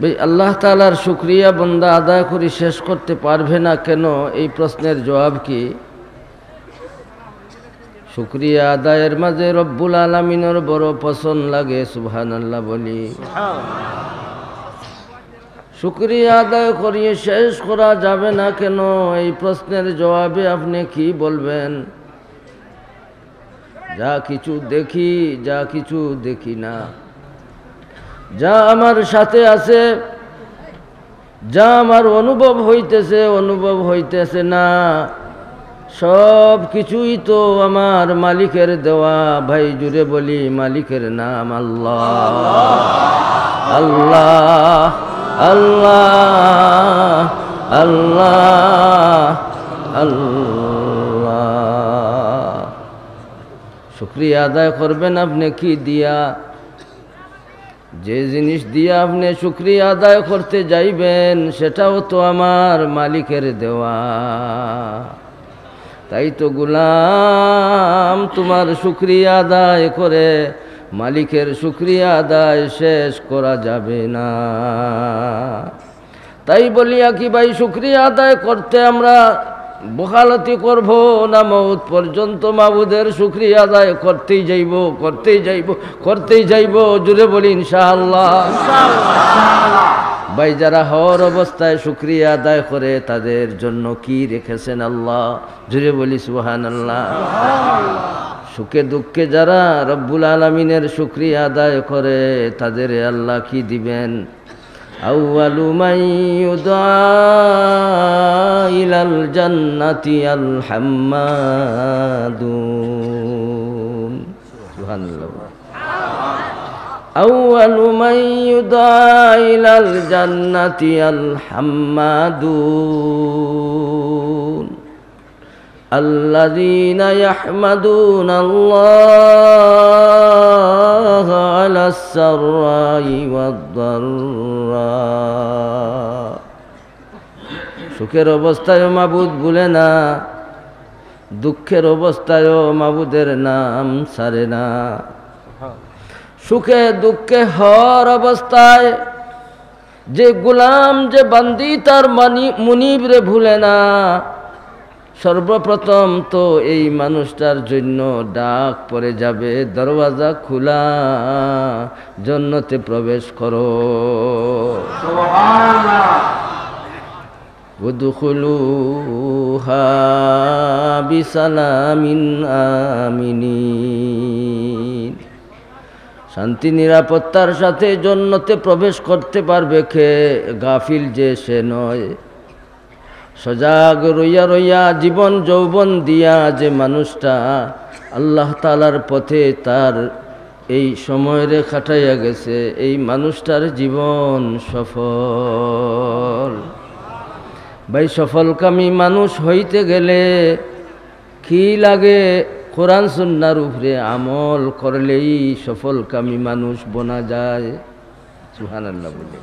ভাই আল্লাহ তাআলার শুকরিয়া বান্দা আদায় করে শেষ করতে পারবে না কেন, এই প্রশ্নের জবাব কি? শুকরিয়া আদায়ের মাঝে রব্বুল আলামিনের বড় পছন্দ লাগে, সুবহানাল্লাহ বলি। শুকরিয়া আদায় করিয়ে শেষ করা যাবে না কেন, এই প্রশ্নের জবাবে আপনি কি বলবেন? যা কিছু দেখি, যা কিছু দেখি না, যা আমার সাথে আছে, যা আমার অনুভব হইতেছে না, সব কিছুই তো আমার মালিকের দেওয়া। ভাই জুড়ে বলি, মালিকের নাম আল্লাহ। আল্লাহ আল্লাহ আল্লাহ আল্লাহ। শুকরিয়া আদায় করবেন আপনি কি দিয়া? যে জিনিস দিয়া আপনি শুকরিয়া আদায় করতে যাইবেন সেটাও তো আমার মালিকের দেওয়া। তাই তো গোলাম, তোমার শুকরিয়া আদায় করে মালিকের শুকরিয়া আদায় শেষ করা যাবে না। তাই বলিয়া কি ভাই শুকরিয়া আদায় করতে আমরা বখালতি করব না? মওত পর্যন্ত মাবুদের শুকরিয়া আদায় করতেই যাইব। জুড়ে বলি ইনশাআল্লাহ। ভাই যারা হওয়ার অবস্থায় শুকরিয়া আদায় করে তাদের জন্য কি রেখেছেন আল্লাহ? জুড়ে বলি সুবহানাল্লাহ। সুখে দুঃখে যারা রব্বুল আলামিনের শুকরিয়া আদায় করে তাদের আল্লাহ কি দিবেন? আউয়ালু মান ইউদা ইলাল জান্নাতি আল হাম্মাদুন। সুবহানাল্লাহ। আউয়ালু মান ইউদা ইলাল জান্নাতি আল হাম্মাদুন আল্লাযীনা ইয়াহমাদুনাল্লাহা আলাস সাররাই ওয়াদ-দাররা। সুখের অবস্থায়ও মাবুদ ভুলে না, দুঃখের অবস্থায়ও মাবুদের নাম ছাড়ে না। সুখে দুঃখে হর অবস্থায় যে গোলাম, যে বান্দি তার মুনিবরে ভুলে না, সর্বপ্রথম তো এই মানুষটার জন্য ডাক পড়ে যাবে, দরওয়াজা খোলা, জান্নাতে প্রবেশ করো। সুবহানাল্লাহ। উদখুলুহা বিসালামিন আমিনিন। শান্তি নিরাপত্তার সাথে জান্নাতে প্রবেশ করতে পারবে কে? গাফিল যে সে নয়। সজাগ রইয়া রইয়া জীবন যৌবন দিয়া যে মানুষটা আল্লাহ তাআলার পথে তার এই সময়রে কাটাইয়া গেছে, এই মানুষটার জীবন সফল। ভাই সফলকামী মানুষ হইতে গেলে কি লাগে? কোরআন সুন্নাহর উপরে আমল করলেই সফলকামী মানুষ বনা যায়। সুবহানাল্লাহ বলে।